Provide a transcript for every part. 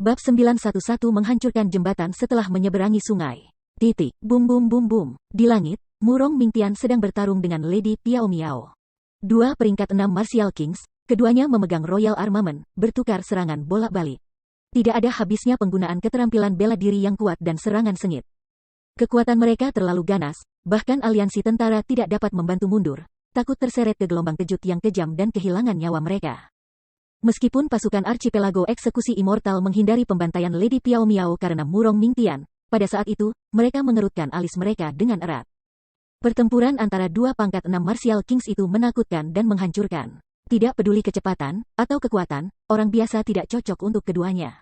Bab 911 menghancurkan jembatan setelah menyeberangi sungai. Titik. Bum bum bum bum. Di langit, Murong Mingtian sedang bertarung dengan Lady Piao Miao. Dua peringkat 6 Martial Kings, keduanya memegang Royal Armament, bertukar serangan bolak-balik. Tidak ada habisnya penggunaan keterampilan bela diri yang kuat dan serangan sengit. Kekuatan mereka terlalu ganas, bahkan aliansi tentara tidak dapat membantu mundur, takut terseret ke gelombang kejut yang kejam dan kehilangan nyawa mereka. Meskipun pasukan Archipelago Eksekusi Immortal menghindari pembantaian Lady Piao Miao karena Murong Mingtian, pada saat itu, mereka mengerutkan alis mereka dengan erat. Pertempuran antara dua pangkat 6 Martial Kings itu menakutkan dan menghancurkan. Tidak peduli kecepatan atau kekuatan, orang biasa tidak cocok untuk keduanya.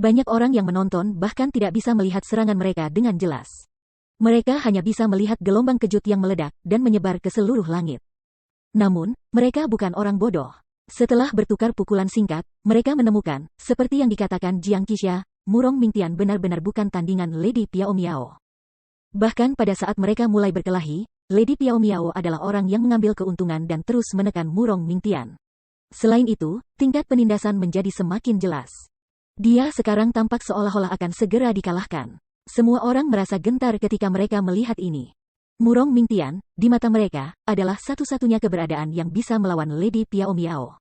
Banyak orang yang menonton bahkan tidak bisa melihat serangan mereka dengan jelas. Mereka hanya bisa melihat gelombang kejut yang meledak dan menyebar ke seluruh langit. Namun, mereka bukan orang bodoh. Setelah bertukar pukulan singkat, mereka menemukan, seperti yang dikatakan Jiang Qixia, Murong Mingtian benar-benar bukan tandingan Lady Piao Miao. Bahkan pada saat mereka mulai berkelahi, Lady Piao Miao adalah orang yang mengambil keuntungan dan terus menekan Murong Mingtian. Selain itu, tingkat penindasan menjadi semakin jelas. Dia sekarang tampak seolah-olah akan segera dikalahkan. Semua orang merasa gentar ketika mereka melihat ini. Murong Mingtian, di mata mereka, adalah satu-satunya keberadaan yang bisa melawan Lady Piao Miao.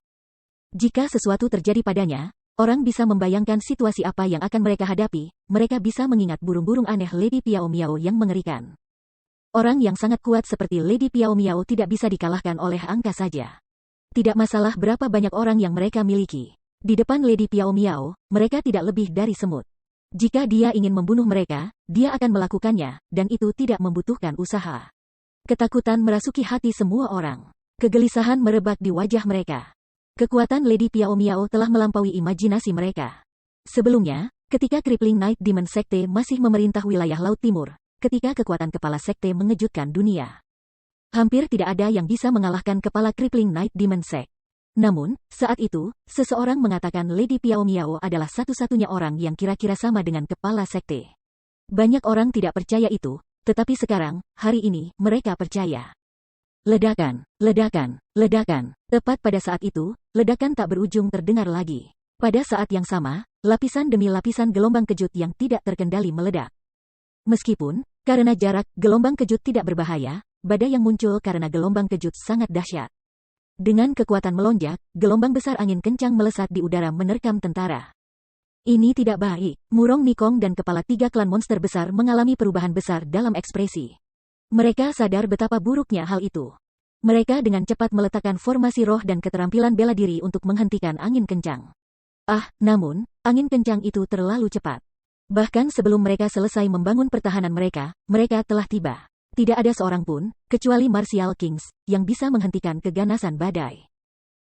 Jika sesuatu terjadi padanya, orang bisa membayangkan situasi apa yang akan mereka hadapi, mereka bisa mengingat burung-burung aneh Lady Piao Miao yang mengerikan. Orang yang sangat kuat seperti Lady Piao Miao tidak bisa dikalahkan oleh angka saja. Tidak masalah berapa banyak orang yang mereka miliki. Di depan Lady Piao Miao, mereka tidak lebih dari semut. Jika dia ingin membunuh mereka, dia akan melakukannya, dan itu tidak membutuhkan usaha. Ketakutan merasuki hati semua orang. Kegelisahan merebak di wajah mereka. Kekuatan Lady Piao Miao telah melampaui imajinasi mereka. Sebelumnya, ketika Crippling Night Demon Sekte masih memerintah wilayah Laut Timur, ketika kekuatan kepala sekte mengejutkan dunia, hampir tidak ada yang bisa mengalahkan kepala Crippling Night Demon Sekte. Namun, saat itu, seseorang mengatakan Lady Piao Miao adalah satu-satunya orang yang kira-kira sama dengan kepala sekte. Banyak orang tidak percaya itu, tetapi sekarang, hari ini, mereka percaya. Ledakan, ledakan, ledakan. Tepat pada saat itu, ledakan tak berujung terdengar lagi. Pada saat yang sama, lapisan demi lapisan gelombang kejut yang tidak terkendali meledak. Meskipun, karena jarak, gelombang kejut tidak berbahaya, badai yang muncul karena gelombang kejut sangat dahsyat. Dengan kekuatan melonjak, gelombang besar angin kencang melesat di udara menerkam tentara. Ini tidak baik. Murong Nikong dan kepala 3 klan monster besar mengalami perubahan besar dalam ekspresi. Mereka sadar betapa buruknya hal itu. Mereka dengan cepat meletakkan formasi roh dan keterampilan bela diri untuk menghentikan angin kencang. Namun, angin kencang itu terlalu cepat. Bahkan sebelum mereka selesai membangun pertahanan mereka telah tiba. Tidak ada seorang pun, kecuali Martial Kings, yang bisa menghentikan keganasan badai.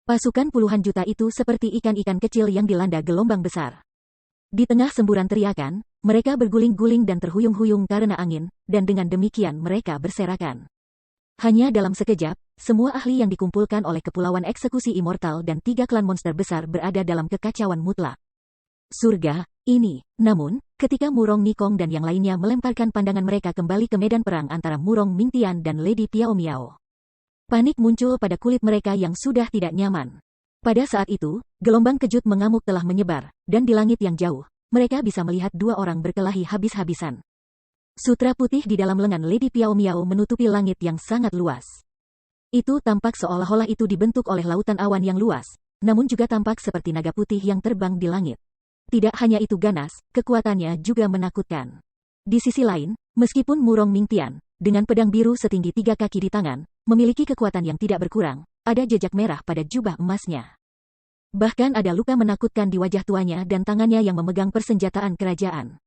Pasukan puluhan juta itu seperti ikan-ikan kecil yang dilanda gelombang besar. Di tengah semburan teriakan, mereka berguling-guling dan terhuyung-huyung karena angin, dan dengan demikian mereka berserakan. Hanya dalam sekejap, semua ahli yang dikumpulkan oleh Kepulauan Eksekusi Immortal dan 3 klan monster besar berada dalam kekacauan mutlak. Surga, ini. Namun, ketika Murong Nikong dan yang lainnya melemparkan pandangan mereka kembali ke medan perang antara Murong Mingtian dan Lady Piao Miao, panik muncul pada kulit mereka yang sudah tidak nyaman. Pada saat itu, gelombang kejut mengamuk telah menyebar, dan di langit yang jauh, mereka bisa melihat 2 orang berkelahi habis-habisan. Sutra putih di dalam lengan Lady Piao Miao menutupi langit yang sangat luas. Itu tampak seolah-olah itu dibentuk oleh lautan awan yang luas, namun juga tampak seperti naga putih yang terbang di langit. Tidak hanya itu ganas, kekuatannya juga menakutkan. Di sisi lain, meskipun Murong Mingtian, dengan pedang biru setinggi 3 kaki di tangan, memiliki kekuatan yang tidak berkurang, ada jejak merah pada jubah emasnya. Bahkan ada luka menakutkan di wajah tuanya dan tangannya yang memegang persenjataan kerajaan.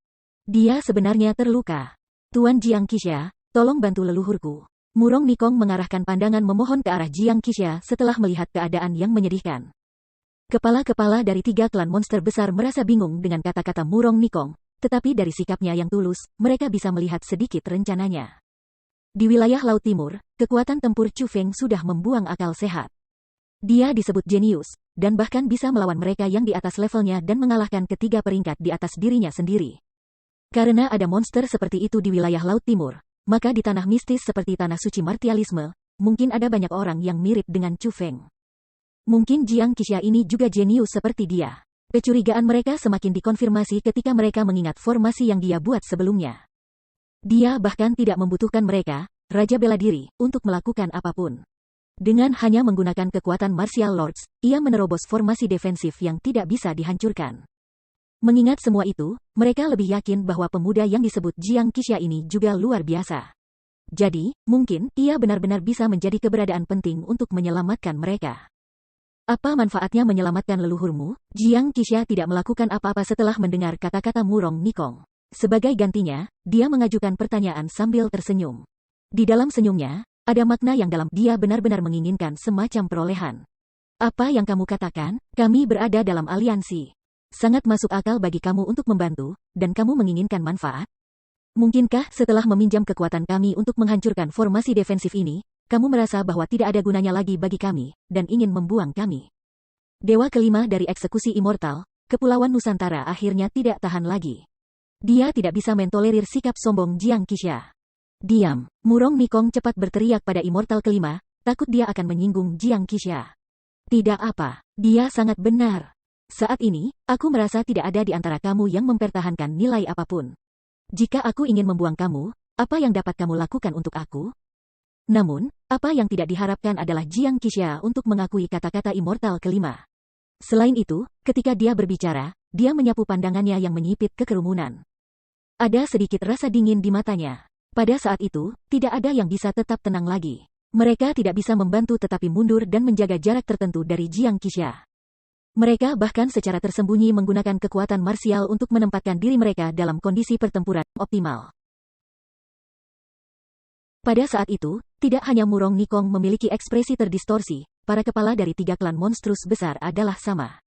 Dia sebenarnya terluka. Tuan Jiang Qixia, tolong bantu leluhurku. Murong Nikong mengarahkan pandangan memohon ke arah Jiang Qixia setelah melihat keadaan yang menyedihkan. Kepala-kepala dari 3 klan monster besar merasa bingung dengan kata-kata Murong Nikong, tetapi dari sikapnya yang tulus, mereka bisa melihat sedikit rencananya. Di wilayah Laut Timur, kekuatan tempur Chu Feng sudah membuang akal sehat. Dia disebut jenius, dan bahkan bisa melawan mereka yang di atas levelnya dan mengalahkan ketiga peringkat di atas dirinya sendiri. Karena ada monster seperti itu di wilayah Laut Timur, maka di tanah mistis seperti tanah suci martialisme, mungkin ada banyak orang yang mirip dengan Chu Feng. Mungkin Jiang Qixia ini juga jenius seperti dia. Kecurigaan mereka semakin dikonfirmasi ketika mereka mengingat formasi yang dia buat sebelumnya. Dia bahkan tidak membutuhkan mereka, Raja Bela Diri, untuk melakukan apapun. Dengan hanya menggunakan kekuatan Martial Lords, ia menerobos formasi defensif yang tidak bisa dihancurkan. Mengingat semua itu, mereka lebih yakin bahwa pemuda yang disebut Jiang Qixia ini juga luar biasa. Jadi, mungkin ia benar-benar bisa menjadi keberadaan penting untuk menyelamatkan mereka. Apa manfaatnya menyelamatkan leluhurmu? Jiang Qixia tidak melakukan apa-apa setelah mendengar kata-kata Murong Nikong. Sebagai gantinya, dia mengajukan pertanyaan sambil tersenyum. Di dalam senyumnya, ada makna yang dalam. Dia benar-benar menginginkan semacam perolehan. Apa yang kamu katakan? Kami berada dalam aliansi. Sangat masuk akal bagi kamu untuk membantu, dan kamu menginginkan manfaat? Mungkinkah setelah meminjam kekuatan kami untuk menghancurkan formasi defensif ini, kamu merasa bahwa tidak ada gunanya lagi bagi kami, dan ingin membuang kami? Dewa kelima dari eksekusi immortal, Kepulauan Nusantara akhirnya tidak tahan lagi. Dia tidak bisa mentolerir sikap sombong Jiang Qixia. Diam, Murong Nikong cepat berteriak pada immortal kelima, takut dia akan menyinggung Jiang Qixia. Tidak apa, dia sangat benar. Saat ini, aku merasa tidak ada di antara kamu yang mempertahankan nilai apapun. Jika aku ingin membuang kamu, apa yang dapat kamu lakukan untuk aku? Namun, apa yang tidak diharapkan adalah Jiang Qixia untuk mengakui kata-kata immortal kelima. Selain itu, ketika dia berbicara, dia menyapu pandangannya yang menyipit kekerumunan. Ada sedikit rasa dingin di matanya. Pada saat itu, tidak ada yang bisa tetap tenang lagi. Mereka tidak bisa membantu tetapi mundur dan menjaga jarak tertentu dari Jiang Qixia. Mereka bahkan secara tersembunyi menggunakan kekuatan marsial untuk menempatkan diri mereka dalam kondisi pertempuran optimal. Pada saat itu, tidak hanya Murong Nikong memiliki ekspresi terdistorsi, para kepala dari 3 klan monstrus besar adalah sama.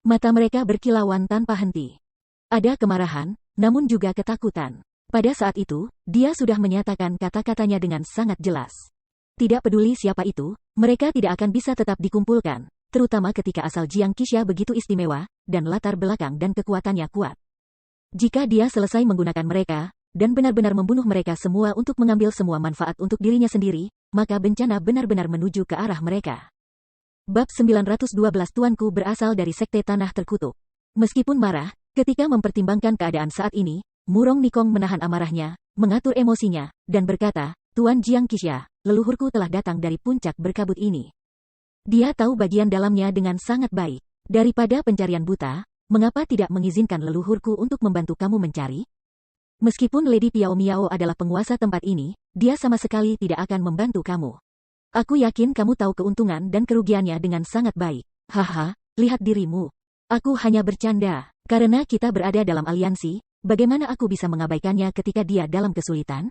Mata mereka berkilauan tanpa henti. Ada kemarahan, namun juga ketakutan. Pada saat itu, dia sudah menyatakan kata-katanya dengan sangat jelas. Tidak peduli siapa itu, mereka tidak akan bisa tetap dikumpulkan, terutama ketika asal Jiang Qixia begitu istimewa, dan latar belakang dan kekuatannya kuat. Jika dia selesai menggunakan mereka, dan benar-benar membunuh mereka semua untuk mengambil semua manfaat untuk dirinya sendiri, maka bencana benar-benar menuju ke arah mereka. Bab 912 Tuanku berasal dari Sekte Tanah Terkutuk. Meskipun marah, ketika mempertimbangkan keadaan saat ini, Murong Nikong menahan amarahnya, mengatur emosinya, dan berkata, Tuan Jiang Qixia, leluhurku telah datang dari puncak berkabut ini. Dia tahu bagian dalamnya dengan sangat baik. Daripada pencarian buta, mengapa tidak mengizinkan leluhurku untuk membantu kamu mencari? Meskipun Lady Piao Miao adalah penguasa tempat ini, dia sama sekali tidak akan membantu kamu. Aku yakin kamu tahu keuntungan dan kerugiannya dengan sangat baik. Haha, lihat dirimu. Aku hanya bercanda. Karena kita berada dalam aliansi, bagaimana aku bisa mengabaikannya ketika dia dalam kesulitan?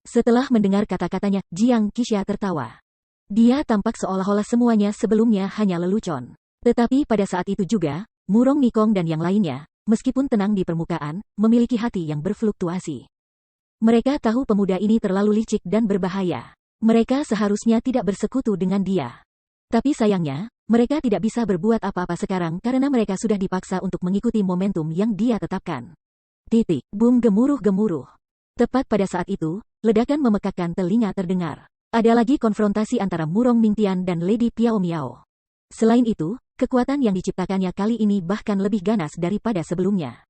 Setelah mendengar kata-katanya, Jiang Qixia tertawa. Dia tampak seolah-olah semuanya sebelumnya hanya lelucon. Tetapi pada saat itu juga, Murong Nikong dan yang lainnya, meskipun tenang di permukaan, memiliki hati yang berfluktuasi. Mereka tahu pemuda ini terlalu licik dan berbahaya. Mereka seharusnya tidak bersekutu dengan dia. Tapi sayangnya, mereka tidak bisa berbuat apa-apa sekarang karena mereka sudah dipaksa untuk mengikuti momentum yang dia tetapkan. Boom gemuruh-gemuruh. Tepat pada saat itu, ledakan memekakkan telinga terdengar. Ada lagi konfrontasi antara Murong Ningtian dan Lady Piao Miao. Selain itu, kekuatan yang diciptakannya kali ini bahkan lebih ganas daripada sebelumnya.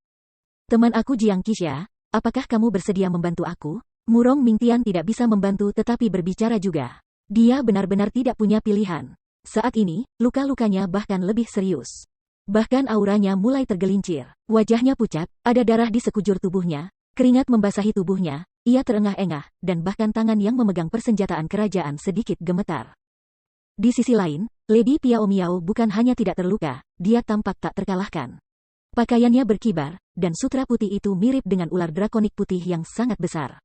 Teman aku Jiang Qixia, apakah kamu bersedia membantu aku? Murong Ningtian tidak bisa membantu tetapi berbicara juga. Dia benar-benar tidak punya pilihan. Saat ini, luka-lukanya bahkan lebih serius. Bahkan auranya mulai tergelincir. Wajahnya pucat, ada darah di sekujur tubuhnya, keringat membasahi tubuhnya, ia terengah-engah, dan bahkan tangan yang memegang persenjataan kerajaan sedikit gemetar. Di sisi lain, Lady Piao Miao bukan hanya tidak terluka, dia tampak tak terkalahkan. Pakaiannya berkibar, dan sutra putih itu mirip dengan ular drakonik putih yang sangat besar.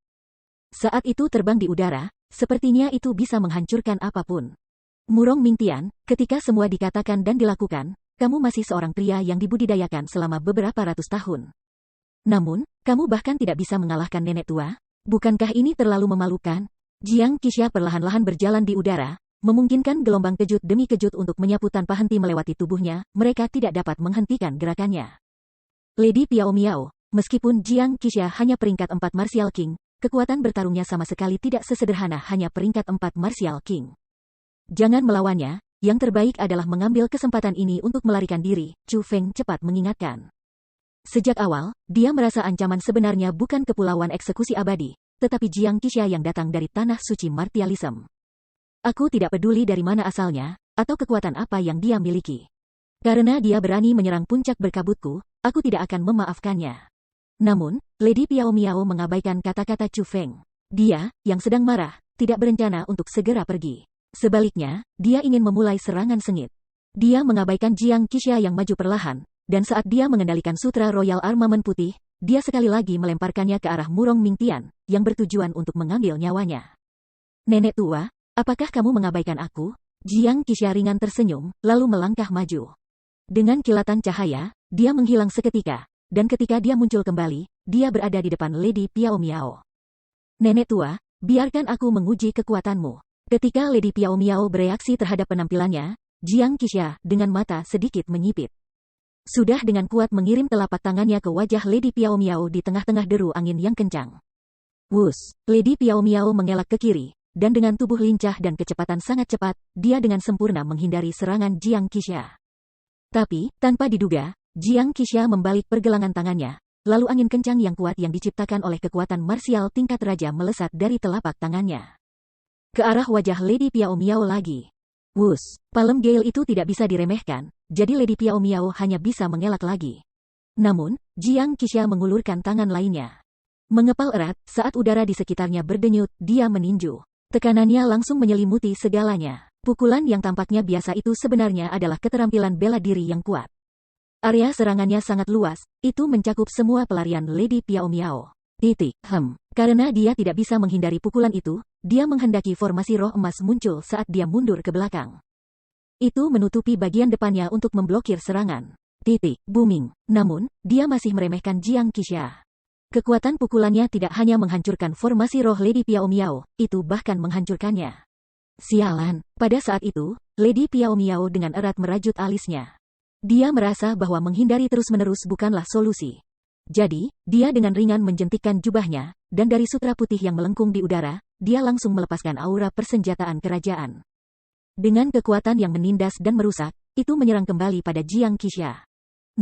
Saat itu terbang di udara, sepertinya itu bisa menghancurkan apapun. Murong Ningtian, ketika semua dikatakan dan dilakukan, kamu masih seorang pria yang dibudidayakan selama beberapa ratus tahun. Namun, kamu bahkan tidak bisa mengalahkan nenek tua? Bukankah ini terlalu memalukan? Jiang Qixia perlahan-lahan berjalan di udara, memungkinkan gelombang kejut demi kejut untuk menyapu tanpa henti melewati tubuhnya, mereka tidak dapat menghentikan gerakannya. Lady Piao Miao, meskipun Jiang Qixia hanya peringkat 4 Martial King, kekuatan bertarungnya sama sekali tidak sesederhana hanya peringkat 4 Martial King. Jangan melawannya, yang terbaik adalah mengambil kesempatan ini untuk melarikan diri, Chu Feng cepat mengingatkan. Sejak awal, dia merasa ancaman sebenarnya bukan kepulauan eksekusi abadi, tetapi Jiang Qixia yang datang dari tanah suci martialism. Aku tidak peduli dari mana asalnya, atau kekuatan apa yang dia miliki. Karena dia berani menyerang puncak berkabutku, aku tidak akan memaafkannya. Namun, Lady Piao Miao mengabaikan kata-kata Chu Feng. Dia, yang sedang marah, tidak berencana untuk segera pergi. Sebaliknya, dia ingin memulai serangan sengit. Dia mengabaikan Jiang Qixia yang maju perlahan, dan saat dia mengendalikan sutra Royal Armament Putih, dia sekali lagi melemparkannya ke arah Murong Mingtian, yang bertujuan untuk mengambil nyawanya. Nenek tua, apakah kamu mengabaikan aku? Jiang Qixia ringan tersenyum, lalu melangkah maju. Dengan kilatan cahaya, dia menghilang seketika, dan ketika dia muncul kembali, dia berada di depan Lady Piao Miao. Nenek tua, biarkan aku menguji kekuatanmu. Ketika Lady Piao Miao bereaksi terhadap penampilannya, Jiang Qixia dengan mata sedikit menyipit. Sudah dengan kuat mengirim telapak tangannya ke wajah Lady Piao Miao di tengah-tengah deru angin yang kencang. Wus, Lady Piao Miao mengelak ke kiri, dan dengan tubuh lincah dan kecepatan sangat cepat, dia dengan sempurna menghindari serangan Jiang Qixia. Tapi, tanpa diduga, Jiang Qixia membalik pergelangan tangannya, lalu angin kencang yang kuat yang diciptakan oleh kekuatan marsial tingkat raja melesat dari telapak tangannya ke arah wajah Lady Piao Miao lagi. Wus, palem gale itu tidak bisa diremehkan, jadi Lady Piao Miao hanya bisa mengelak lagi. Namun, Jiang Qixia mengulurkan tangan lainnya. Mengepal erat, saat udara di sekitarnya berdenyut, dia meninju. Tekanannya langsung menyelimuti segalanya. Pukulan yang tampaknya biasa itu sebenarnya adalah keterampilan bela diri yang kuat. Area serangannya sangat luas, itu mencakup semua pelarian Lady Piao Miao. Karena dia tidak bisa menghindari pukulan itu, dia menghendaki formasi roh emas muncul saat dia mundur ke belakang. Itu menutupi bagian depannya untuk memblokir serangan. Booming. Namun, dia masih meremehkan Jiang Qixia. Kekuatan pukulannya tidak hanya menghancurkan formasi roh Lady Piao Miao, itu bahkan menghancurkannya. Sialan, pada saat itu, Lady Piao Miao dengan erat merajut alisnya. Dia merasa bahwa menghindari terus-menerus bukanlah solusi. Jadi, dia dengan ringan menjentikkan jubahnya, dan dari sutra putih yang melengkung di udara, dia langsung melepaskan aura persenjataan kerajaan. Dengan kekuatan yang menindas dan merusak, itu menyerang kembali pada Jiang Qixia.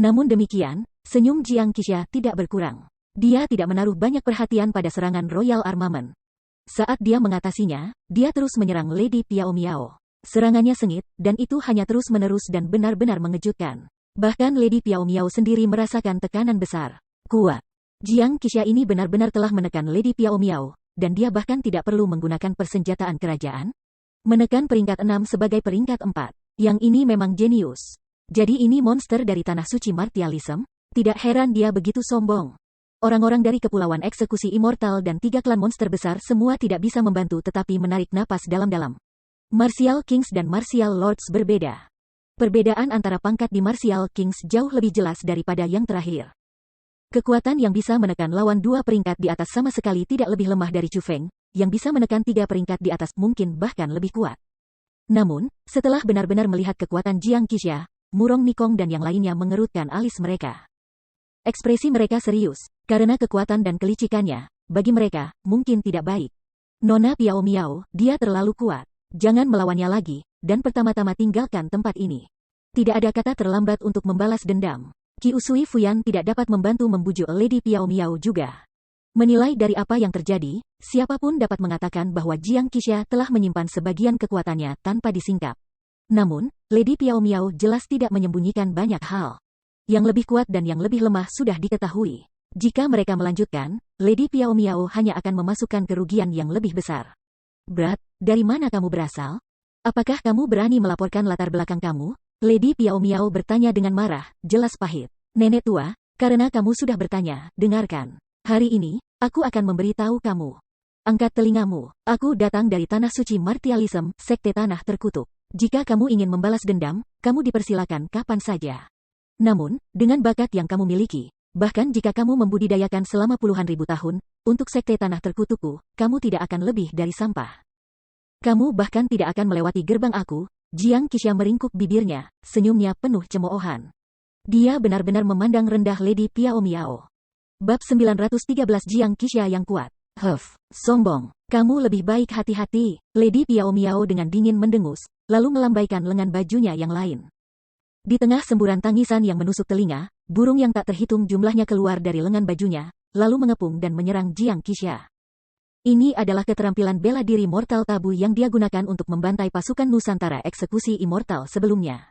Namun demikian, senyum Jiang Qixia tidak berkurang. Dia tidak menaruh banyak perhatian pada serangan Royal Armament. Saat dia mengatasinya, dia terus menyerang Lady Piao Miao. Serangannya sengit, dan itu hanya terus-menerus dan benar-benar mengejutkan. Bahkan Lady Piao Miao sendiri merasakan tekanan besar. Kuat. Jiang Qixia ini benar-benar telah menekan Lady Piao Miao, dan dia bahkan tidak perlu menggunakan persenjataan kerajaan. Menekan peringkat 6 sebagai peringkat 4. Yang ini memang jenius. Jadi ini monster dari tanah suci martialism? Tidak heran dia begitu sombong. Orang-orang dari Kepulauan Eksekusi Immortal dan 3 klan monster besar semua tidak bisa membantu tetapi menarik napas dalam-dalam. Martial Kings dan Martial Lords berbeda. Perbedaan antara pangkat di Martial Kings jauh lebih jelas daripada yang terakhir. Kekuatan yang bisa menekan lawan 2 peringkat di atas sama sekali tidak lebih lemah dari Chu Feng, yang bisa menekan 3 peringkat di atas mungkin bahkan lebih kuat. Namun, setelah benar-benar melihat kekuatan Jiang Qixia, Murong Nikong dan yang lainnya mengerutkan alis mereka. Ekspresi mereka serius, karena kekuatan dan kelicikannya, bagi mereka, mungkin tidak baik. Nona Piao Miao, dia terlalu kuat. Jangan melawannya lagi, dan pertama-tama tinggalkan tempat ini. Tidak ada kata terlambat untuk membalas dendam. Qi Usui Fuyan tidak dapat membantu membujuk Lady Piao Miao juga. Menilai dari apa yang terjadi, siapapun dapat mengatakan bahwa Jiang Qixia telah menyimpan sebagian kekuatannya tanpa disingkap. Namun, Lady Piao Miao jelas tidak menyembunyikan banyak hal. Yang lebih kuat dan yang lebih lemah sudah diketahui. Jika mereka melanjutkan, Lady Piao Miao hanya akan memasukkan kerugian yang lebih besar. Brat, dari mana kamu berasal? Apakah kamu berani melaporkan latar belakang kamu? Lady Piao Miao bertanya dengan marah, jelas pahit. Nenek tua, karena kamu sudah bertanya, dengarkan. Hari ini, aku akan memberitahu kamu. Angkat telingamu, aku datang dari tanah suci martialism, sekte tanah terkutuk. Jika kamu ingin membalas dendam, kamu dipersilakan kapan saja. Namun, dengan bakat yang kamu miliki, bahkan jika kamu membudidayakan selama puluhan ribu tahun, untuk sekte tanah terkutukku, kamu tidak akan lebih dari sampah. Kamu bahkan tidak akan melewati gerbang aku. Jiang Qixia meringkuk bibirnya, senyumnya penuh cemoohan. Dia benar-benar memandang rendah Lady Piao Miao. Bab 913 Jiang Qixia yang kuat. Sombong. Kamu lebih baik hati-hati. Lady Piao Miao dengan dingin mendengus, lalu melambaikan lengan bajunya yang lain. Di tengah semburan tangisan yang menusuk telinga, burung yang tak terhitung jumlahnya keluar dari lengan bajunya, lalu mengepung dan menyerang Jiang Qixia. Ini adalah keterampilan bela diri mortal tabu yang dia gunakan untuk membantai pasukan Nusantara Eksekusi Immortal sebelumnya.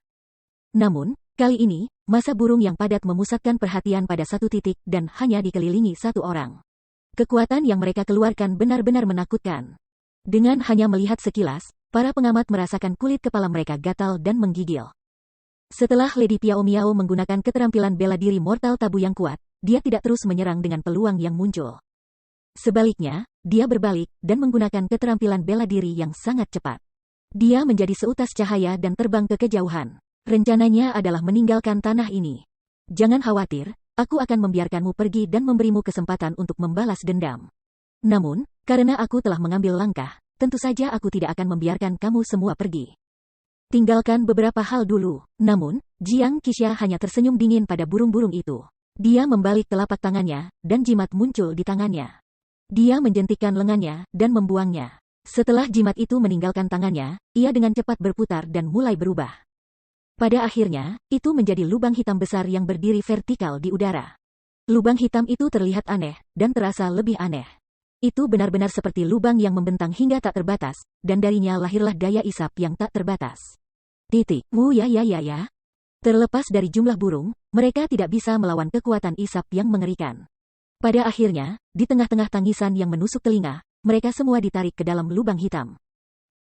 Namun, kali ini, masa burung yang padat memusatkan perhatian pada satu titik dan hanya dikelilingi satu orang. Kekuatan yang mereka keluarkan benar-benar menakutkan. Dengan hanya melihat sekilas, para pengamat merasakan kulit kepala mereka gatal dan menggigil. Setelah Lady Piao Miao menggunakan keterampilan bela diri mortal tabu yang kuat, dia tidak terus menyerang dengan peluang yang muncul. Sebaliknya, dia berbalik dan menggunakan keterampilan bela diri yang sangat cepat. Dia menjadi seutas cahaya dan terbang ke kejauhan. Rencananya adalah meninggalkan tanah ini. Jangan khawatir, aku akan membiarkanmu pergi dan memberimu kesempatan untuk membalas dendam. Namun, karena aku telah mengambil langkah, tentu saja aku tidak akan membiarkan kamu semua pergi. Tinggalkan beberapa hal dulu. Namun, Jiang Qixia hanya tersenyum dingin pada burung-burung itu. Dia membalik telapak tangannya, dan jimat muncul di tangannya. Dia menjentikkan lengannya, dan membuangnya. Setelah jimat itu meninggalkan tangannya, ia dengan cepat berputar dan mulai berubah. Pada akhirnya, itu menjadi lubang hitam besar yang berdiri vertikal di udara. Lubang hitam itu terlihat aneh, dan terasa lebih aneh. Itu benar-benar seperti lubang yang membentang hingga tak terbatas, dan darinya lahirlah daya isap yang tak terbatas. Ya. Terlepas dari jumlah burung, mereka tidak bisa melawan kekuatan isap yang mengerikan. Pada akhirnya, di tengah-tengah tangisan yang menusuk telinga, mereka semua ditarik ke dalam lubang hitam.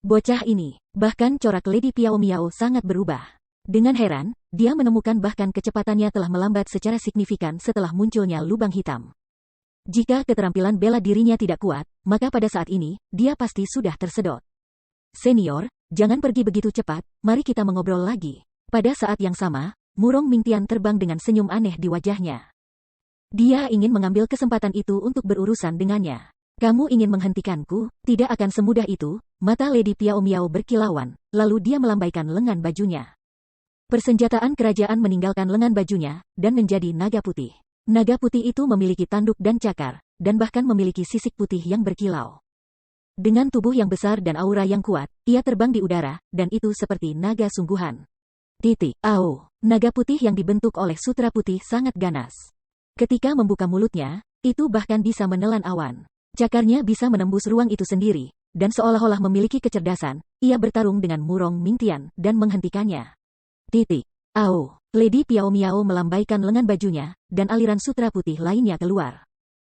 Bocah ini, bahkan corak Lady Piao Miao sangat berubah. Dengan heran, dia menemukan bahkan kecepatannya telah melambat secara signifikan setelah munculnya lubang hitam. Jika keterampilan bela dirinya tidak kuat, maka pada saat ini, dia pasti sudah tersedot. Senior, jangan pergi begitu cepat, mari kita mengobrol lagi. Pada saat yang sama, Murong Mingtian terbang dengan senyum aneh di wajahnya. Dia ingin mengambil kesempatan itu untuk berurusan dengannya. Kamu ingin menghentikanku? Tidak akan semudah itu. Mata Lady Piao Miao berkilauan, lalu dia melambaikan lengan bajunya. Persenjataan kerajaan meninggalkan lengan bajunya, dan menjadi naga putih. Naga putih itu memiliki tanduk dan cakar, dan bahkan memiliki sisik putih yang berkilau. Dengan tubuh yang besar dan aura yang kuat, ia terbang di udara, dan itu seperti naga sungguhan. Naga putih yang dibentuk oleh sutra putih sangat ganas. Ketika membuka mulutnya, itu bahkan bisa menelan awan. Cakarnya bisa menembus ruang itu sendiri, dan seolah-olah memiliki kecerdasan, ia bertarung dengan Murong Mingtian dan menghentikannya. Lady Piao Miao melambaikan lengan bajunya, dan aliran sutra putih lainnya keluar.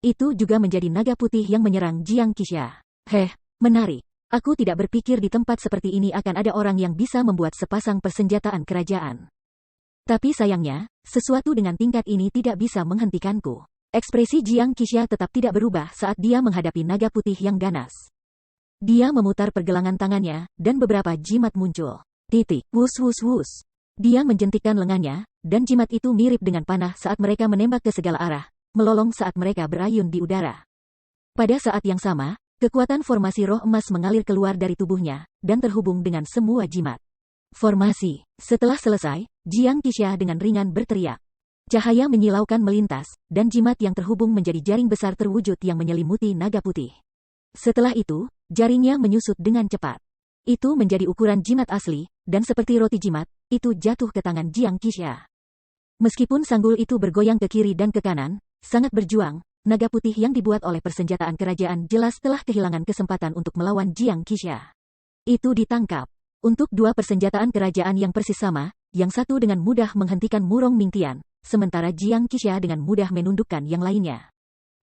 Itu juga menjadi naga putih yang menyerang Jiang Qixia. Menarik. Aku tidak berpikir di tempat seperti ini akan ada orang yang bisa membuat sepasang persenjataan kerajaan. Tapi sayangnya, sesuatu dengan tingkat ini tidak bisa menghentikanku. Ekspresi Jiang Qixia tetap tidak berubah saat dia menghadapi naga putih yang ganas. Dia memutar pergelangan tangannya, dan beberapa jimat muncul. Wus. Dia menjentikkan lengannya, dan jimat itu mirip dengan panah saat mereka menembak ke segala arah, melolong saat mereka berayun di udara. Pada saat yang sama, kekuatan formasi roh emas mengalir keluar dari tubuhnya, dan terhubung dengan semua jimat. Formasi. Setelah selesai, Jiang Qixia dengan ringan berteriak. Cahaya menyilaukan melintas, dan jimat yang terhubung menjadi jaring besar terwujud yang menyelimuti naga putih. Setelah itu, jaringnya menyusut dengan cepat. Itu menjadi ukuran jimat asli, dan seperti roti jimat, itu jatuh ke tangan Jiang Qixia. Meskipun sanggul itu bergoyang ke kiri dan ke kanan, sangat berjuang, naga putih yang dibuat oleh persenjataan kerajaan jelas telah kehilangan kesempatan untuk melawan Jiang Qixia. Itu ditangkap. Untuk dua persenjataan kerajaan yang persis sama, yang satu dengan mudah menghentikan Murong Mingtian, sementara Jiang Qixia dengan mudah menundukkan yang lainnya.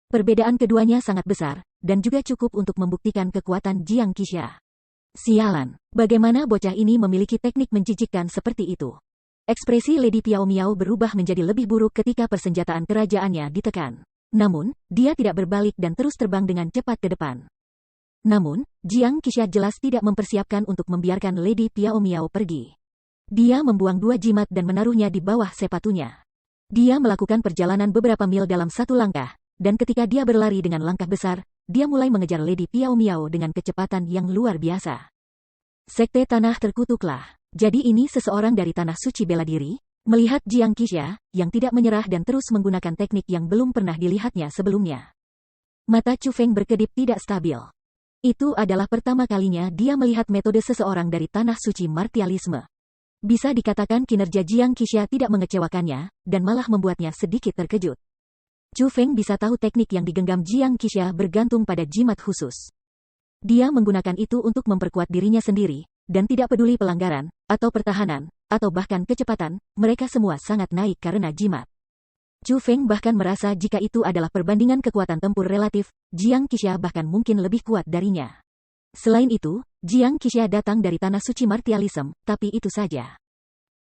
Perbedaan keduanya sangat besar, dan juga cukup untuk membuktikan kekuatan Jiang Qixia. Sialan, bagaimana bocah ini memiliki teknik menjijikkan seperti itu? Ekspresi Lady Piao Miao berubah menjadi lebih buruk ketika persenjataan kerajaannya ditekan. Namun, dia tidak berbalik dan terus terbang dengan cepat ke depan. Namun, Jiang Qixia jelas tidak mempersiapkan untuk membiarkan Lady Piao Miao pergi. Dia membuang dua jimat dan menaruhnya di bawah sepatunya. Dia melakukan perjalanan beberapa mil dalam satu langkah, dan ketika dia berlari dengan langkah besar, dia mulai mengejar Lady Piao Miao dengan kecepatan yang luar biasa. Sekte Tanah Terkutuklah. Jadi ini seseorang dari Tanah Suci Bela Diri? Melihat Jiang Qixia, yang tidak menyerah dan terus menggunakan teknik yang belum pernah dilihatnya sebelumnya. Mata Chu Feng berkedip tidak stabil. Itu adalah pertama kalinya dia melihat metode seseorang dari tanah suci martialisme. Bisa dikatakan kinerja Jiang Qixia tidak mengecewakannya, dan malah membuatnya sedikit terkejut. Chu Feng bisa tahu teknik yang digenggam Jiang Qixia bergantung pada jimat khusus. Dia menggunakan itu untuk memperkuat dirinya sendiri, dan tidak peduli pelanggaran, atau pertahanan, atau bahkan kecepatan, mereka semua sangat naik karena jimat. Chu Feng bahkan merasa jika itu adalah perbandingan kekuatan tempur relatif, Jiang Qixia bahkan mungkin lebih kuat darinya. Selain itu, Jiang Qixia datang dari tanah suci martialisme, tapi itu saja.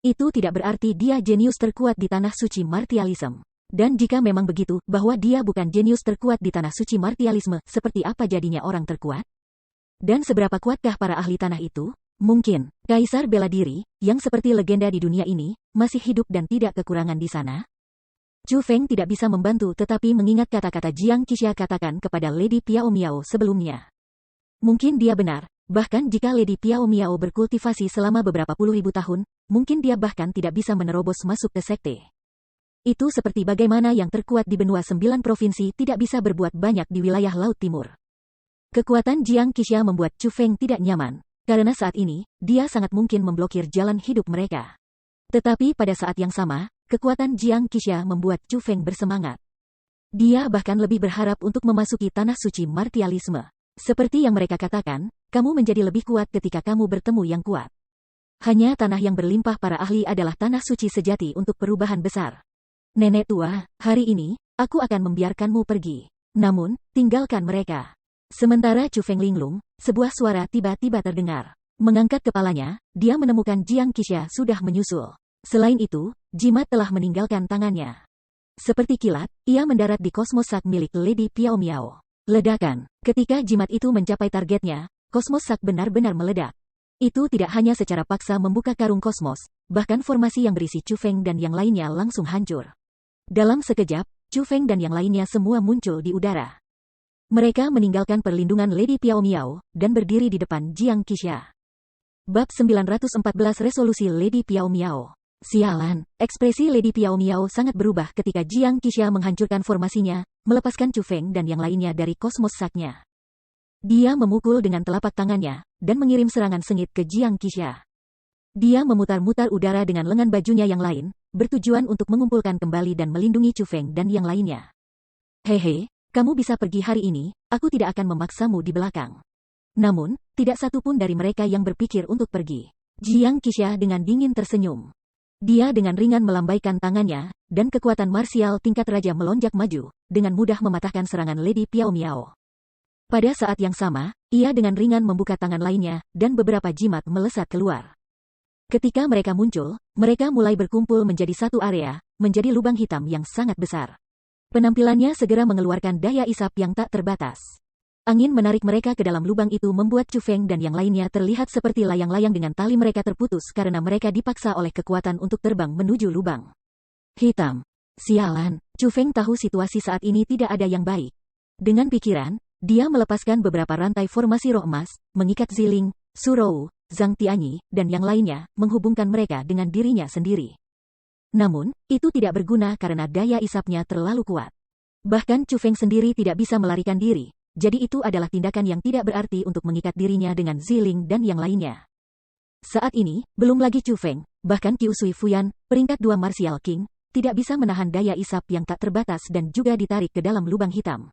Itu tidak berarti dia jenius terkuat di tanah suci martialisme. Dan jika memang begitu, bahwa dia bukan jenius terkuat di tanah suci martialisme, seperti apa jadinya orang terkuat? Dan seberapa kuatkah para ahli tanah itu? Mungkin, Kaisar bela diri, yang seperti legenda di dunia ini, masih hidup dan tidak kekurangan di sana? Chu Feng tidak bisa membantu tetapi mengingat kata-kata Jiang Qixia katakan kepada Lady Piao Miao sebelumnya. Mungkin dia benar, bahkan jika Lady Piao Miao berkultivasi selama beberapa puluh ribu tahun, mungkin dia bahkan tidak bisa menerobos masuk ke sekte. Itu seperti bagaimana yang terkuat di benua 9 provinsi tidak bisa berbuat banyak di wilayah Laut Timur. Kekuatan Jiang Qixia membuat Chu Feng tidak nyaman, karena saat ini, dia sangat mungkin memblokir jalan hidup mereka. Tetapi pada saat yang sama, kekuatan Jiang Qixia membuat Chu Feng bersemangat. Dia bahkan lebih berharap untuk memasuki tanah suci martialisme. Seperti yang mereka katakan, kamu menjadi lebih kuat ketika kamu bertemu yang kuat. Hanya tanah yang berlimpah para ahli adalah tanah suci sejati untuk perubahan besar. Nenek tua, hari ini, aku akan membiarkanmu pergi. Namun, tinggalkan mereka. Sementara Chu Feng linglung, sebuah suara tiba-tiba terdengar. Mengangkat kepalanya, dia menemukan Jiang Qixia sudah menyusul. Selain itu, jimat telah meninggalkan tangannya. Seperti kilat, ia mendarat di kosmos sak milik Lady Piao Miao. Ledakan. Ketika jimat itu mencapai targetnya, kosmos sak benar-benar meledak. Itu tidak hanya secara paksa membuka karung kosmos, bahkan formasi yang berisi Chu Feng dan yang lainnya langsung hancur. Dalam sekejap, Chu Feng dan yang lainnya semua muncul di udara. Mereka meninggalkan perlindungan Lady Piao Miao, dan berdiri di depan Jiang Qixia. Bab 914 Resolusi Lady Piao Miao. Sialan, ekspresi Lady Piao Miao sangat berubah ketika Jiang Qixia menghancurkan formasinya, melepaskan Chu Feng dan yang lainnya dari kosmos saknya. Dia memukul dengan telapak tangannya, dan mengirim serangan sengit ke Jiang Qixia. Dia memutar-mutar udara dengan lengan bajunya yang lain, bertujuan untuk mengumpulkan kembali dan melindungi Chu Feng dan yang lainnya. Hehe, kamu bisa pergi hari ini, aku tidak akan memaksamu di belakang. Namun, tidak satu pun dari mereka yang berpikir untuk pergi. Jiang Qixia dengan dingin tersenyum. Dia dengan ringan melambaikan tangannya, dan kekuatan marsial tingkat raja melonjak maju, dengan mudah mematahkan serangan Lady Piao Miao. Pada saat yang sama, ia dengan ringan membuka tangan lainnya, dan beberapa jimat melesat keluar. Ketika mereka muncul, mereka mulai berkumpul menjadi satu area, menjadi lubang hitam yang sangat besar. Penampilannya segera mengeluarkan daya isap yang tak terbatas. Angin menarik mereka ke dalam lubang itu membuat Chu Feng dan yang lainnya terlihat seperti layang-layang dengan tali mereka terputus karena mereka dipaksa oleh kekuatan untuk terbang menuju lubang hitam. Sialan, Chu Feng tahu situasi saat ini tidak ada yang baik. Dengan pikiran, dia melepaskan beberapa rantai formasi roh emas, mengikat Ziling, Surou, Zhang Tianyi, dan yang lainnya, menghubungkan mereka dengan dirinya sendiri. Namun, itu tidak berguna karena daya isapnya terlalu kuat. Bahkan Chu Feng sendiri tidak bisa melarikan diri. Jadi itu adalah tindakan yang tidak berarti untuk mengikat dirinya dengan Ziling dan yang lainnya. Saat ini, belum lagi Chu Feng, bahkan Qiu Sui Fuyan, peringkat 2 Martial King, tidak bisa menahan daya isap yang tak terbatas dan juga ditarik ke dalam lubang hitam.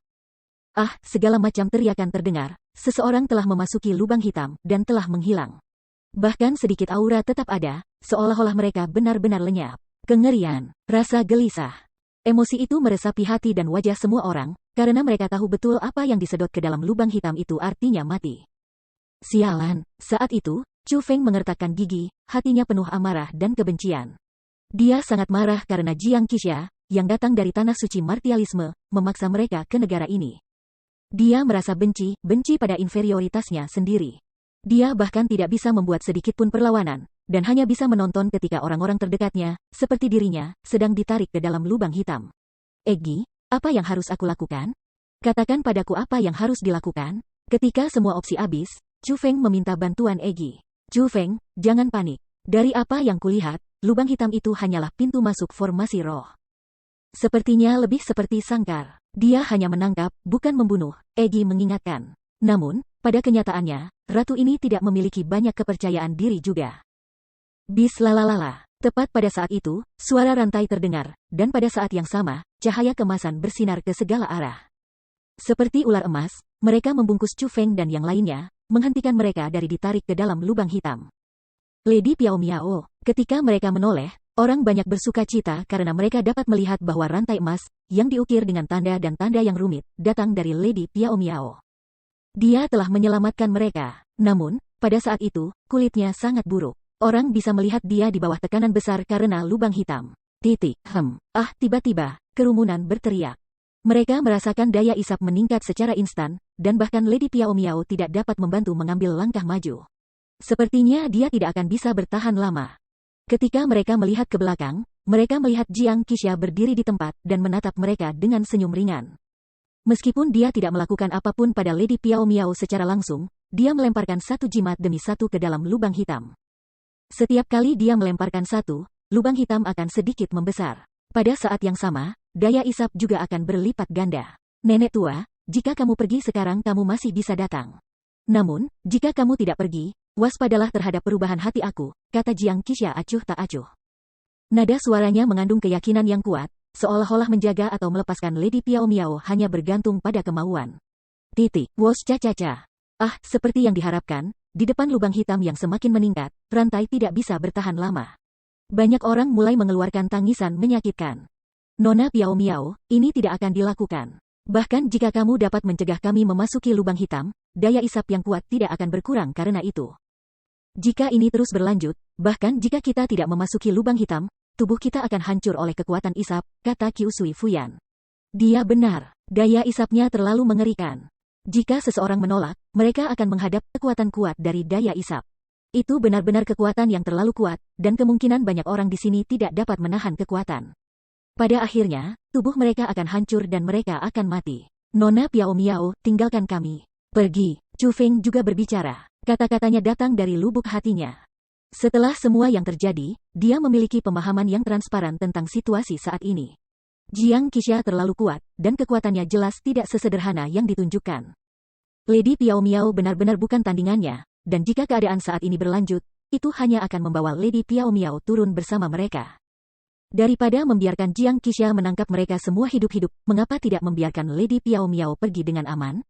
Ah, segala macam teriakan terdengar, seseorang telah memasuki lubang hitam dan telah menghilang. Bahkan sedikit aura tetap ada, seolah-olah mereka benar-benar lenyap. Kengerian, rasa gelisah. Emosi itu meresapi hati dan wajah semua orang, karena mereka tahu betul apa yang disedot ke dalam lubang hitam itu artinya mati. Sialan, saat itu, Chu Feng mengertakkan gigi, hatinya penuh amarah dan kebencian. Dia sangat marah karena Jiang Qixia, yang datang dari tanah suci martialisme, memaksa mereka ke negara ini. Dia merasa benci pada inferioritasnya sendiri. Dia bahkan tidak bisa membuat sedikit pun perlawanan, dan hanya bisa menonton ketika orang-orang terdekatnya, seperti dirinya, sedang ditarik ke dalam lubang hitam. Egi, apa yang harus aku lakukan? Katakan padaku apa yang harus dilakukan? Ketika semua opsi habis, Chu Feng meminta bantuan Egi. Chu Feng, jangan panik. Dari apa yang kulihat, lubang hitam itu hanyalah pintu masuk formasi roh. Sepertinya lebih seperti sangkar. Dia hanya menangkap, bukan membunuh, Egi mengingatkan. Namun, pada kenyataannya, ratu ini tidak memiliki banyak kepercayaan diri juga. Bis lalalala. Tepat pada saat itu, suara rantai terdengar, dan pada saat yang sama, cahaya kemasan bersinar ke segala arah. Seperti ular emas, mereka membungkus Chu Feng dan yang lainnya, menghentikan mereka dari ditarik ke dalam lubang hitam. Lady Piao Miao, ketika mereka menoleh, orang banyak bersuka cita karena mereka dapat melihat bahwa rantai emas, yang diukir dengan tanda dan tanda yang rumit, datang dari Lady Piao Miao. Dia telah menyelamatkan mereka. Namun, pada saat itu, kulitnya sangat buruk. Orang bisa melihat dia di bawah tekanan besar karena lubang hitam. Tiba-tiba, kerumunan berteriak. Mereka merasakan daya isap meningkat secara instan, dan bahkan Lady Piao Miao tidak dapat membantu mengambil langkah maju. Sepertinya dia tidak akan bisa bertahan lama. Ketika mereka melihat ke belakang, mereka melihat Jiang Qixia berdiri di tempat dan menatap mereka dengan senyum ringan. Meskipun dia tidak melakukan apapun pada Lady Piao Miao secara langsung, dia melemparkan satu jimat demi satu ke dalam lubang hitam. Setiap kali dia melemparkan satu, lubang hitam akan sedikit membesar. Pada saat yang sama, daya isap juga akan berlipat ganda. Nenek tua, jika kamu pergi sekarang kamu masih bisa datang. Namun, jika kamu tidak pergi, waspadalah terhadap perubahan hati aku, kata Jiang Qixia acuh tak acuh. Nada suaranya mengandung keyakinan yang kuat, seolah-olah menjaga atau melepaskan Lady Piao Miao hanya bergantung pada kemauan. Wos caca. Seperti yang diharapkan, di depan lubang hitam yang semakin meningkat, rantai tidak bisa bertahan lama. Banyak orang mulai mengeluarkan tangisan menyakitkan. Nona Piao Miao, ini tidak akan dilakukan. Bahkan jika kamu dapat mencegah kami memasuki lubang hitam, daya isap yang kuat tidak akan berkurang karena itu. Jika ini terus berlanjut, bahkan jika kita tidak memasuki lubang hitam, tubuh kita akan hancur oleh kekuatan isap, kata Qiu Sui Fuyan. Dia benar, daya isapnya terlalu mengerikan. Jika seseorang menolak, mereka akan menghadap kekuatan kuat dari daya isap. Itu benar-benar kekuatan yang terlalu kuat, dan kemungkinan banyak orang di sini tidak dapat menahan kekuatan. Pada akhirnya, tubuh mereka akan hancur dan mereka akan mati. Nona Piao Miao, tinggalkan kami. Pergi. Chu Feng juga berbicara. Kata-katanya datang dari lubuk hatinya. Setelah semua yang terjadi, dia memiliki pemahaman yang transparan tentang situasi saat ini. Jiang Qixia terlalu kuat, dan kekuatannya jelas tidak sesederhana yang ditunjukkan. Lady Piao Miao benar-benar bukan tandingannya, dan jika keadaan saat ini berlanjut, itu hanya akan membawa Lady Piao Miao turun bersama mereka. Daripada membiarkan Jiang Qixia menangkap mereka semua hidup-hidup, mengapa tidak membiarkan Lady Piao Miao pergi dengan aman?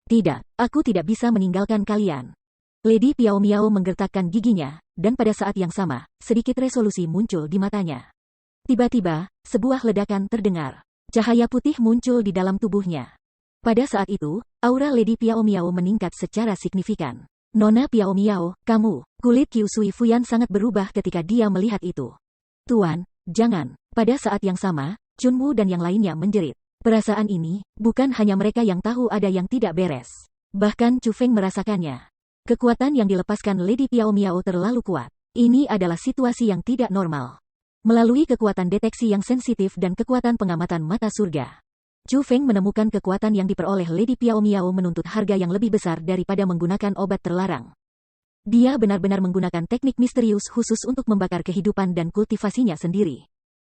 Tidak, aku tidak bisa meninggalkan kalian. Lady Piao Miao menggertakkan giginya, dan pada saat yang sama, sedikit resolusi muncul di matanya. Tiba-tiba, sebuah ledakan terdengar. Cahaya putih muncul di dalam tubuhnya. Pada saat itu, aura Lady Piao Miao meningkat secara signifikan. Nona Piao Miao, kamu. Kulit Qiu Sui Fuyan sangat berubah ketika dia melihat itu. Tuan, jangan. Pada saat yang sama, Chun Wu dan yang lainnya menjerit. Perasaan ini, bukan hanya mereka yang tahu ada yang tidak beres. Bahkan Chu Feng merasakannya. Kekuatan yang dilepaskan Lady Piao Miao terlalu kuat. Ini adalah situasi yang tidak normal. Melalui kekuatan deteksi yang sensitif dan kekuatan pengamatan mata surga, Chu Feng menemukan kekuatan yang diperoleh Lady Piao Miao menuntut harga yang lebih besar daripada menggunakan obat terlarang. Dia benar-benar menggunakan teknik misterius khusus untuk membakar kehidupan dan kultivasinya sendiri.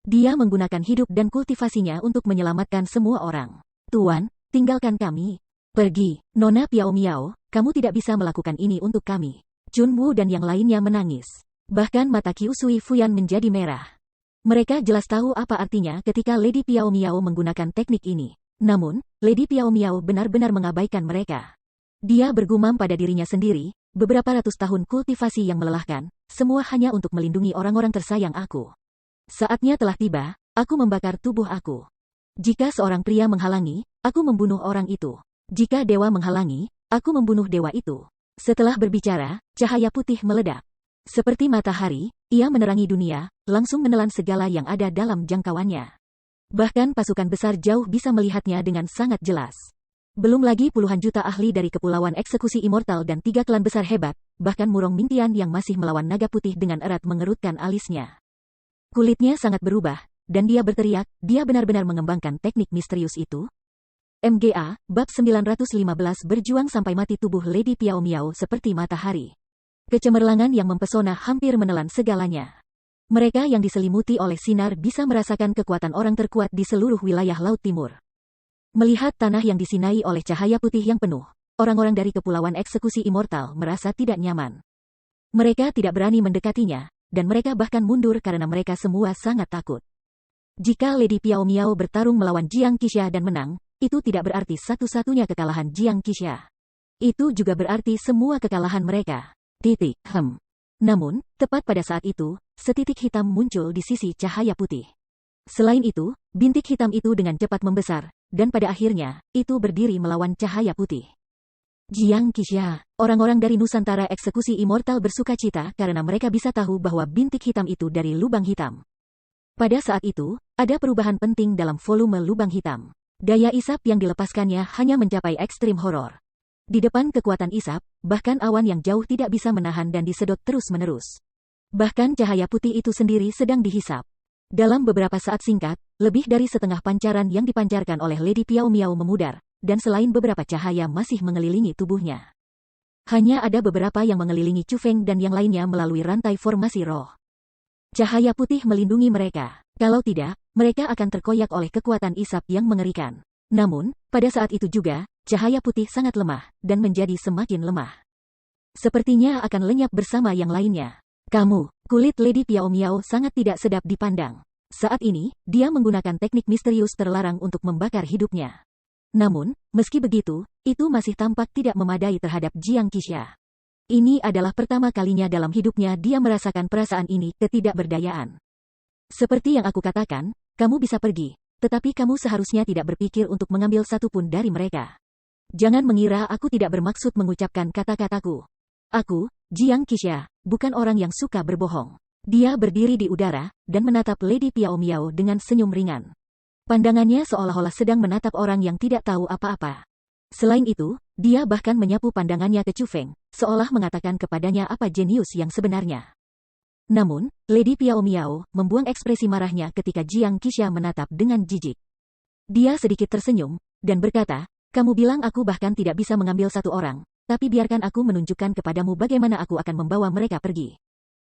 Dia menggunakan hidup dan kultivasinya untuk menyelamatkan semua orang. Tuan, tinggalkan kami. Pergi. Nona Piao Miao, kamu tidak bisa melakukan ini untuk kami. Chun Wu dan yang lainnya menangis. Bahkan mata Qiu Sui Fuyan menjadi merah. Mereka jelas tahu apa artinya ketika Lady Piao Miao menggunakan teknik ini. Namun, Lady Piao Miao benar-benar mengabaikan mereka. Dia bergumam pada dirinya sendiri, beberapa ratus tahun kultivasi yang melelahkan, semua hanya untuk melindungi orang-orang tersayang aku. Saatnya telah tiba, aku membakar tubuh aku. Jika seorang pria menghalangi, aku membunuh orang itu. Jika dewa menghalangi, aku membunuh dewa itu. Setelah berbicara, cahaya putih meledak. Seperti matahari, ia menerangi dunia, langsung menelan segala yang ada dalam jangkauannya. Bahkan pasukan besar jauh bisa melihatnya dengan sangat jelas. Belum lagi puluhan juta ahli dari Kepulauan Eksekusi Immortal dan 3 klan besar hebat, bahkan Murong Mintian yang masih melawan naga putih dengan erat mengerutkan alisnya. Kulitnya sangat berubah, dan dia berteriak, dia benar-benar mengembangkan teknik misterius itu. MGA, Bab 915 berjuang sampai mati tubuh Lady Piao Miao seperti matahari. Kecemerlangan yang mempesona hampir menelan segalanya. Mereka yang diselimuti oleh sinar bisa merasakan kekuatan orang terkuat di seluruh wilayah Laut Timur. Melihat tanah yang disinai oleh cahaya putih yang penuh, orang-orang dari Kepulauan Eksekusi Immortal merasa tidak nyaman. Mereka tidak berani mendekatinya, dan mereka bahkan mundur karena mereka semua sangat takut. Jika Lady Piao Miao bertarung melawan Jiang Qixia dan menang, itu tidak berarti satu-satunya kekalahan Jiang Qixia. Itu juga berarti semua kekalahan mereka. Namun, tepat pada saat itu, setitik hitam muncul di sisi cahaya putih. Selain itu, bintik hitam itu dengan cepat membesar, dan pada akhirnya, itu berdiri melawan cahaya putih. Jiang Qixia, orang-orang dari Nusantara Eksekusi Immortal bersukacita karena mereka bisa tahu bahwa bintik hitam itu dari lubang hitam. Pada saat itu, ada perubahan penting dalam volume lubang hitam. Daya isap yang dilepaskannya hanya mencapai ekstrim horor. Di depan kekuatan isap, bahkan awan yang jauh tidak bisa menahan dan disedot terus-menerus. Bahkan cahaya putih itu sendiri sedang dihisap. Dalam beberapa saat singkat, lebih dari setengah pancaran yang dipancarkan oleh Lady Piao Miao memudar, dan selain beberapa cahaya masih mengelilingi tubuhnya. Hanya ada beberapa yang mengelilingi Chu Feng dan yang lainnya melalui rantai formasi roh. Cahaya putih melindungi mereka. Kalau tidak, mereka akan terkoyak oleh kekuatan isap yang mengerikan. Namun, pada saat itu juga, cahaya putih sangat lemah, dan menjadi semakin lemah. Sepertinya akan lenyap bersama yang lainnya. Kulit Lady Piao Miao sangat tidak sedap dipandang. Saat ini, dia menggunakan teknik misterius terlarang untuk membakar hidupnya. Namun, meski begitu, itu masih tampak tidak memadai terhadap Jiang Qixia. Ini adalah pertama kalinya dalam hidupnya dia merasakan perasaan ini ketidakberdayaan. Seperti yang aku katakan, kamu bisa pergi, tetapi kamu seharusnya tidak berpikir untuk mengambil satupun dari mereka. Jangan mengira aku tidak bermaksud mengucapkan kata-kataku. Aku, Jiang Qixia, bukan orang yang suka berbohong. Dia berdiri di udara, dan menatap Lady Piao Miao dengan senyum ringan. Pandangannya seolah-olah sedang menatap orang yang tidak tahu apa-apa. Selain itu, dia bahkan menyapu pandangannya ke Chu Feng, seolah mengatakan kepadanya apa jenius yang sebenarnya. Namun, Lady Piao Miao membuang ekspresi marahnya ketika Jiang Qixia menatap dengan jijik. Dia sedikit tersenyum, dan berkata, kamu bilang aku bahkan tidak bisa mengambil satu orang. Tapi biarkan aku menunjukkan kepadamu bagaimana aku akan membawa mereka pergi.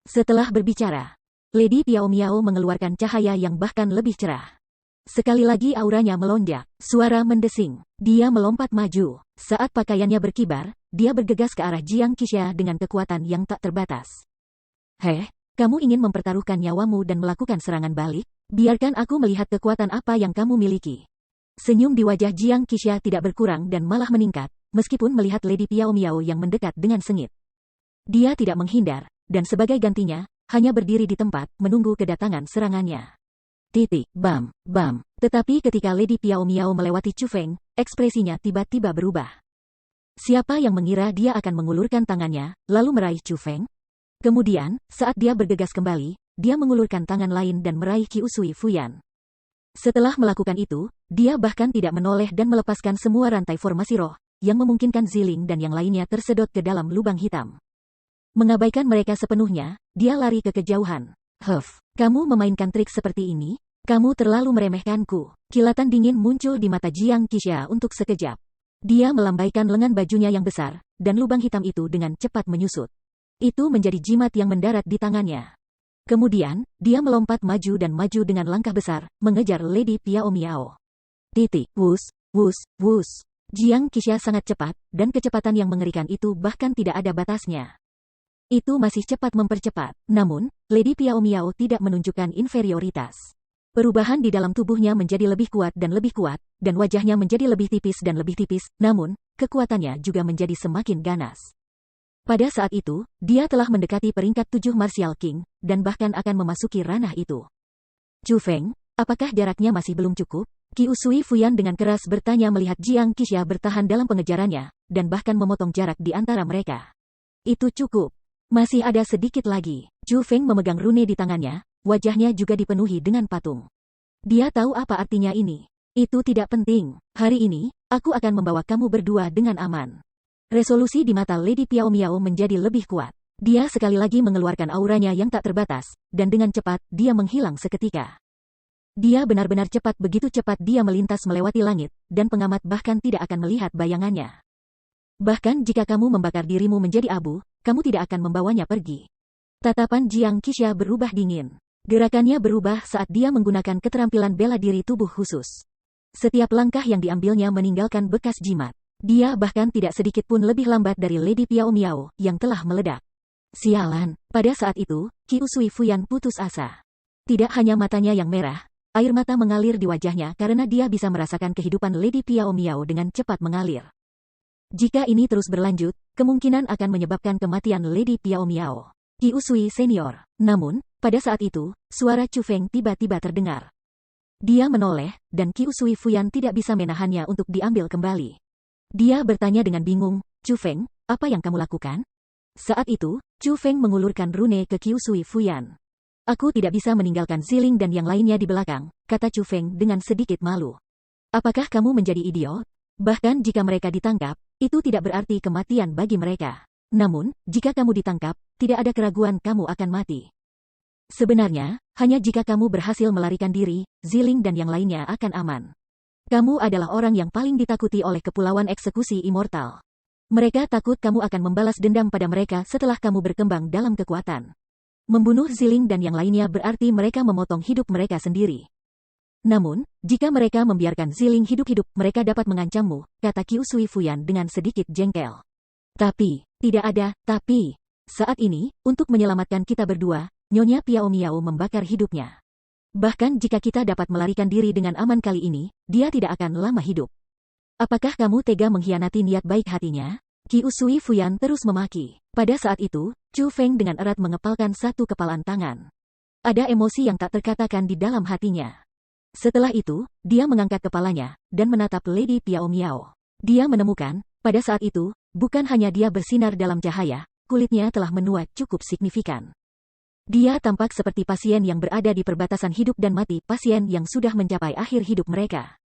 Setelah berbicara, Lady Piao Miao mengeluarkan cahaya yang bahkan lebih cerah. Sekali lagi auranya melonjak, suara mendesing. Dia melompat maju. Saat pakaiannya berkibar, dia bergegas ke arah Jiang Qixia dengan kekuatan yang tak terbatas. Kamu ingin mempertaruhkan nyawamu dan melakukan serangan balik? Biarkan aku melihat kekuatan apa yang kamu miliki. Senyum di wajah Jiang Qixia tidak berkurang dan malah meningkat, meskipun melihat Lady Piao Miao yang mendekat dengan sengit. Dia tidak menghindar, dan sebagai gantinya, hanya berdiri di tempat, menunggu kedatangan serangannya. Bam. Tetapi ketika Lady Piao Miao melewati Chu Feng, ekspresinya tiba-tiba berubah. Siapa yang mengira dia akan mengulurkan tangannya, lalu meraih Chu Feng? Kemudian, saat dia bergegas kembali, dia mengulurkan tangan lain dan meraih Qi Usui Fuyan. Setelah melakukan itu, dia bahkan tidak menoleh dan melepaskan semua rantai formasi roh, yang memungkinkan Ziling dan yang lainnya tersedot ke dalam lubang hitam. Mengabaikan mereka sepenuhnya, dia lari ke kejauhan. Kamu memainkan trik seperti ini? Kamu terlalu meremehkanku. Kilatan dingin muncul di mata Jiang Qixia untuk sekejap. Dia melambaikan lengan bajunya yang besar, dan lubang hitam itu dengan cepat menyusut. Itu menjadi jimat yang mendarat di tangannya. Kemudian, dia melompat maju dan maju dengan langkah besar, mengejar Lady Piao Miao. Wus. Jiang Qixia sangat cepat, dan kecepatan yang mengerikan itu bahkan tidak ada batasnya. Itu masih cepat mempercepat, namun, Lady Piao Miao tidak menunjukkan inferioritas. Perubahan di dalam tubuhnya menjadi lebih kuat, dan wajahnya menjadi lebih tipis dan lebih tipis, namun, kekuatannya juga menjadi semakin ganas. Pada saat itu, dia telah mendekati peringkat 7 Martial King, dan bahkan akan memasuki ranah itu. Chu Feng, apakah jaraknya masih belum cukup? Qi Usui Fuyan dengan keras bertanya melihat Jiang Qixia bertahan dalam pengejarannya, dan bahkan memotong jarak di antara mereka. Itu cukup. Masih ada sedikit lagi. Chu Feng memegang rune di tangannya, wajahnya juga dipenuhi dengan patung. Dia tahu apa artinya ini. Itu tidak penting. Hari ini, aku akan membawa kamu berdua dengan aman. Resolusi di mata Lady Piao Miao menjadi lebih kuat. Dia sekali lagi mengeluarkan auranya yang tak terbatas, dan dengan cepat, dia menghilang seketika. Dia benar-benar cepat, begitu cepat dia melintas melewati langit, dan pengamat bahkan tidak akan melihat bayangannya. Bahkan jika kamu membakar dirimu menjadi abu, kamu tidak akan membawanya pergi. Tatapan Jiang Qixia berubah dingin. Gerakannya berubah saat dia menggunakan keterampilan bela diri tubuh khusus. Setiap langkah yang diambilnya meninggalkan bekas jimat. Dia bahkan tidak sedikit pun lebih lambat dari Lady Piao Miao yang telah meledak. Sialan, pada saat itu, Qiu Sui Fuyan putus asa. Tidak hanya matanya yang merah, air mata mengalir di wajahnya karena dia bisa merasakan kehidupan Lady Piao Miao dengan cepat mengalir. Jika ini terus berlanjut, kemungkinan akan menyebabkan kematian Lady Piao Miao. Qiu Sui senior. Namun, pada saat itu, suara Chu Feng tiba-tiba terdengar. Dia menoleh, dan Qiu Sui Fuyan tidak bisa menahannya untuk diambil kembali. Dia bertanya dengan bingung, Chu Feng, apa yang kamu lakukan? Saat itu, Chu Feng mengulurkan rune ke Qiu Sui Fuyan. Aku tidak bisa meninggalkan Ziling dan yang lainnya di belakang, kata Chu Feng dengan sedikit malu. Apakah kamu menjadi idiot? Bahkan jika mereka ditangkap, itu tidak berarti kematian bagi mereka. Namun, jika kamu ditangkap, tidak ada keraguan kamu akan mati. Sebenarnya, hanya jika kamu berhasil melarikan diri, Ziling dan yang lainnya akan aman. Kamu adalah orang yang paling ditakuti oleh Kepulauan Eksekusi Immortal. Mereka takut kamu akan membalas dendam pada mereka setelah kamu berkembang dalam kekuatan. Membunuh Ziling dan yang lainnya berarti mereka memotong hidup mereka sendiri. Namun, jika mereka membiarkan Ziling hidup-hidup, mereka dapat mengancammu, kata Qiu Sui Fuyan dengan sedikit jengkel. Tapi, tidak ada tapi. Saat ini, untuk menyelamatkan kita berdua, Nyonya Piao Miao membakar hidupnya. Bahkan jika kita dapat melarikan diri dengan aman kali ini, dia tidak akan lama hidup. Apakah kamu tega mengkhianati niat baik hatinya? Qiu Sui Fuyan terus memaki. Pada saat itu, Chu Feng dengan erat mengepalkan satu kepalan tangan. Ada emosi yang tak terkatakan di dalam hatinya. Setelah itu, dia mengangkat kepalanya, dan menatap Lady Piao Miao. Dia menemukan, pada saat itu, bukan hanya dia bersinar dalam cahaya, kulitnya telah menua cukup signifikan. Dia tampak seperti pasien yang berada di perbatasan hidup dan mati, pasien yang sudah mencapai akhir hidup mereka.